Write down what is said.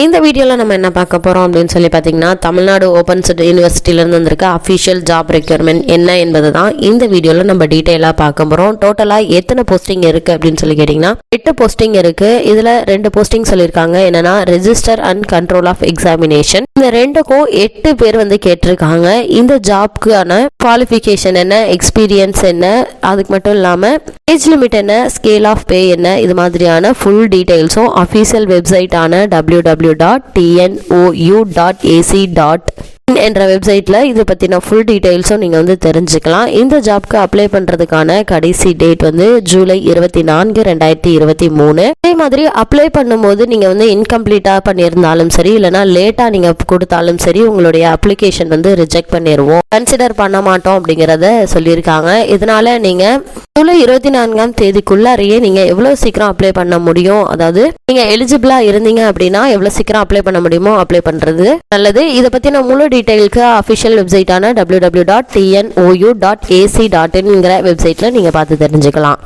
இந்த வீடியோவில் நம்ம என்ன பார்க்க போகிறோம் அப்படின்னு சொல்லி பார்த்தீங்கன்னா, தமிழ்நாடு ஓப்பன் யூனிவர்சிட்டியிலேருந்து வந்திருக்க அஃபிஷியல் ஜாப் ரெக்யர்மெண்ட் என்ன என்பது தான் இந்த வீடியோவில் நம்ம டீட்டெயிலாக பார்க்க போகிறோம். டோட்டலாக எத்தனை போஸ்டிங் இருக்குது அப்படின்னு சொல்லி கேட்டிங்கன்னா 8 போஸ்டிங் இருக்குது. இதில் 2 போஸ்டிங் சொல்லியிருக்காங்க. என்னென்னா register and control of examination. இந்த 2க்கும் 8 பேர் வந்து கேட்டிருக்காங்க. இந்த ஜாப்க்கான குவாலிஃபிகேஷன் என்ன, எக்ஸ்பீரியன்ஸ் என்ன, அதுக்கு மட்டும் இல்லாமல் ஏஜ் லிமிட் என்ன, ஸ்கேல் ஆஃப் பே என்ன, இது மாதிரியான ஃபுல் டீட்டெயில்ஸும் அஃபீஷியல் வெப்சைட்டான www.tnou.ac.in என்ற வெப்சைட்டில் இதை பற்றின ஃபுல் டீட்டெயில்ஸும் நீங்கள் வந்து தெரிஞ்சுக்கலாம். இந்த ஜாப்க்கு அப்ளை பண்ணுறதுக்கான கடைசி டேட் வந்து ஜூலை 24, 2023. அதே மாதிரி அப்ளை பண்ணும்போது நீங்கள் வந்து இன்கம்ப்ளீட்டாக பண்ணியிருந்தாலும் சரி, இல்லைனா லேட்டாக நீங்கள் கொடுத்தாலும் சரி, உங்களுடைய அப்ளிகேஷன் வந்து ரிஜெக்ட் பண்ணிடுவோம், கன்சிடர் பண்ண மாட்டோம் அப்படிங்கிறத சொல்லியிருக்காங்க. இதனால் நீங்கள் ஜூலை 24ஆம் தேதிக்குள்ளாரையே நீங்கள் எவ்வளோ சீக்கிரம் அப்ளை பண்ண முடியும், அதாவது நீங்கள் எலிஜிபிளாக இருந்தீங்க அப்படின்னா எவ்வளோ சீக்கிரம் அப்ளை பண்ண முடியுமோ அப்ளை பண்ணுறது நல்லது. இதை பற்றின முழு டீட்டெயிலுக்கு அஃபிஷியல் வெப்சைட்டான www.tnou.ac.in வெப்சைட்டில் நீங்கள் பார்த்து தெரிஞ்சுக்கலாம்.